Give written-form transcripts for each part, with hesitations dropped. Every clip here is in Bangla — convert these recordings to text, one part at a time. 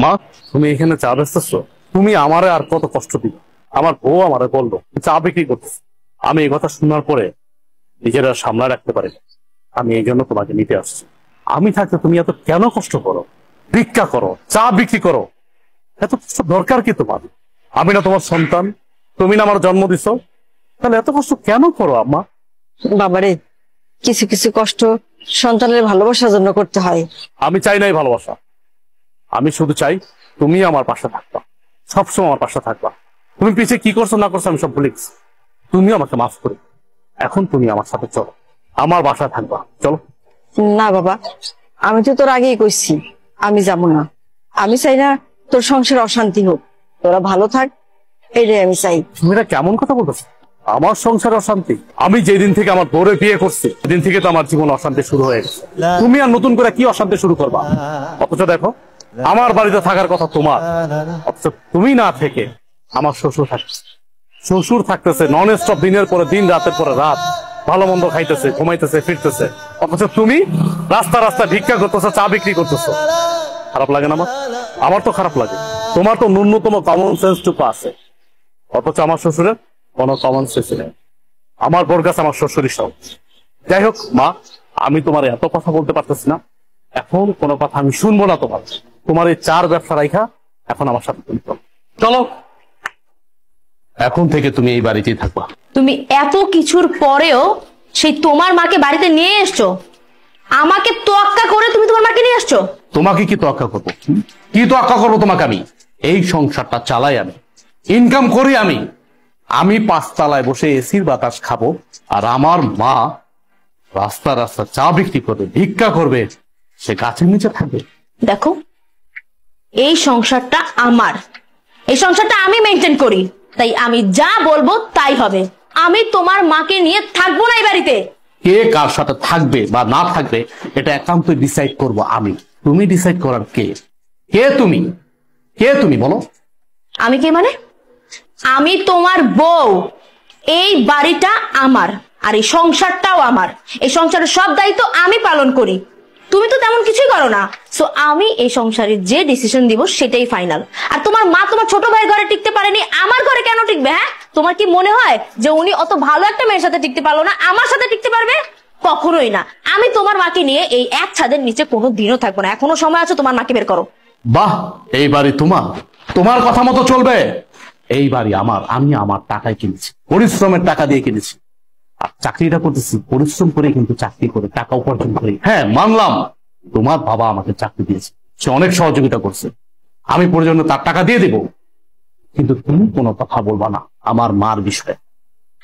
মা, তুমি এখানে চা বেচতেছো? তুমি আমারে আর কত কষ্ট দিবে? আমার বউ আমারে বললো চা বিক্রি করতেছে। আমি এই কথা শোনার পরে নিজেরা সামলা রাখতে পারি না। আমি এই জন্য তোমাকে নিতে আসছি। আমি থাকতে তুমি এত কেন কষ্ট করো? ভিক্ষা করো, চা বিক্রি করো, এত কষ্ট দরকার কি তোমার? আমি না তোমার সন্তান? তুমি না আমার জন্ম দিছো? তাহলে এত কষ্ট কেন করো আম্মা? বাবারে, কিছু কিছু কষ্ট সন্তানের ভালোবাসার জন্য করতে হয়। আমি চাই নাই ভালোবাসা, আমি শুধু চাই তুমি আমার পাশে থাকবা, সবসময় আমার পাশে থাকবা। তুমি পিছিয়ে কি করছো না করছো আমি সব ভুলে গেছি। তুমি আমাকে মাফ করে এখন তুমি আমার সাথে চলো, আমার বাসায় থাকবা, চলো। না বাবা, আমি তো তোর আগেই কইছি আমি যাব না। আমি চাই না তোর সংসার অশান্তি হোক, তোরা ভালো থাক, এটাই আমি চাই। তুমি এটা কেমন কথা বলতেছো? আমার সংসার অশান্তি? আমি যেদিন থেকে আমার বউরে বিয়ে করছি সেদিন থেকে তো আমার জীবন অশান্তি শুরু হয়ে গেছে। তুমি আর নতুন করে কি অশান্তি শুরু করবা? অথচ দেখো, আমার বাড়িতে থাকার কথা তোমার, অথচ তুমি না থেকে আমার শ্বশুর থাকছে। শ্বশুর থাকতেছে নন স্টপ, দিনের পরে দিন, রাতের পরে রাত, ভালো মন্দ খাইতেছে, ঘুমাইতেছে, ফিরতেছে। অথচ তুমি রাস্তা রাস্তা ভিক্ষা করতেছো, চা বিক্রি করতেছো। খারাপ লাগে না আমার? আমার তো খারাপ লাগে। তোমার তো ন্যূনতম কমন সেন্স টুকু আছে, অথচ আমার শ্বশুরের কোনো কমন সেন্স নেই। আমার বোর কাছে আমার শ্বশুরই সব। যাই হোক মা, আমি তোমার এত কথা বলতে পারতেছি না, এখন কোনো কথা আমি শুনবো না তোমার। তোমার এই চার ব্যবসা রাইখা এখন আমার সাথে তুমি চলো। এখন থেকে তুমি এই বাড়িতেই থাকবা। তুমি এত কিছুর পরেও সেই তোমার মাকে বাড়িতে নিয়ে এসছো? আমাকে তোয়াক্কা করে তুমি তোমার মাকে নিয়ে আসছো? তোমাকে কি তোয়াক্কা করবো? কি তোয়াক্কা করবো তোমাকে? আমি এই সংসারটা চালাই, আমি ইনকাম করি, আমি 5 তলায় বসে এসির বাতাস খাবো, আর আমার মা রাস্তা রাস্তা চা বিক্রি করবে, ভিক্ষা করবে, সে গাছের নিচে থাকবে। দেখো, এই সংসারটা আমার, এই সংসারটা আমি মেনটেন করি, তাই আমি যা বলবো তাই হবে। আমি তোমার মাকে নিয়ে থাকবো না এই বাড়িতে। কে কার সাথে থাকবে বা না থাকবে এটা একান্ত ডিসাইড করব আমি। তুমি ডিসাইড করার কে? কে তুমি? কে তুমি বলো? আমি কে মানে? আমি তোমার বউ। এই বাড়িটা আমার, আর এই সংসারটাও আমার। এই সংসারের সব দায়িত্ব আমি পালন করি, তুমি তো তেমন কিছুই করো না। সো আমি এই সংসারে যে ডিসিশন দিব সেটাই ফাইনাল। আর তোমার মা তোমার ছোট ভাই ঘরে টিকতে পারেনি, আমার ঘরে কেন টিকবে? হ্যাঁ, তোমার কি মনে হয় যে উনি অত ভালো একটা মেয়ের সাথে টিকতে পারলো না, আমার সাথে টিকতে পারবে? কখনোই না। আমি তোমার মাকে নিয়ে এই এক ছাদের নিচে কোনো দিনও থাকবো না। এখনো সময় আছে, তোমার মাকে বের করো। বাহ, এই বাড়ি তোমার, তোমার কথা মতো চলবে। এই বাড়ি আমার, আমি আমার টাকায় কিনেছি, পরিশ্রমের টাকা দিয়ে কিনেছি। আর চাকরিটা করতেছি পরিশ্রম করে, কিন্তু চাকরি করে টাকা উপার্জন করি। হ্যাঁ মানলাম, তোমার বাবা আমাকে চাকরি দিয়েছে, সে অনেক সহযোগিতা করছে, আমি প্রয়োজনে তার টাকা দিয়ে দেব, কিন্তু তুমি কোনো কথা বলবা না আমার মার বিষয়ে।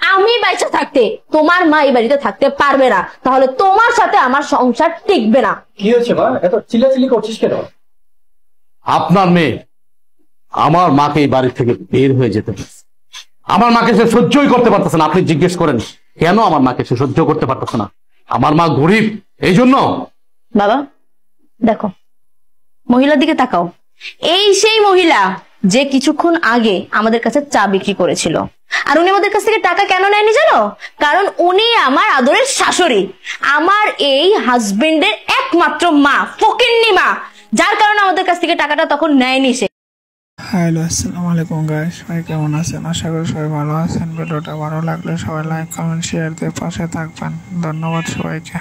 আমি বাইচা থাকতে তোমার মা এই বাড়িতে থাকতে পারবে না, তাহলে তোমার সাথে আমার সংসার টিকবে না। কি হয়েছে মা, এত চিল্লাচিল্লি করছিস কেন? আপনার মেয়ে আমার মাকে এই বাড়ি থেকে বের হয়ে যেতে বলছে। আমার মাকে সে সহ্যই করতে পারতেছে না। আপনি জিজ্ঞেস করেন কেন আমার মাকে সে সহ্য করতে পারতেছে না? আমার মা গরিব, এই জন্য। বাবা দেখো, মহিলার দিকে তাকাও। এই সেই মহিলা যে কিছুক্ষণ আগে আমাদের কাছে চা বিক্রি করেছিল। আর উনি আমাদের কাছ থেকে টাকা কেন নেয়নি জানো? কারণ উনি আমার আদরের শাশুড়ি, আমার এই হাজবেন্ডের একমাত্র মা, ফকিন্নি মা, যার কারণে আমাদের কাছ থেকে টাকাটা তখন নেয়নি সে। হ্যালো, আসসালামু আলাইকুম গাইস, সবাই কেমন আছেন? আশা করি সবাই ভালো আছেন। ভিডিওটা ভালো লাগলে সবাই লাইক, কমেন্ট, শেয়ার দিয়ে পাশে থাকবেন। ধন্যবাদ সবাইকে।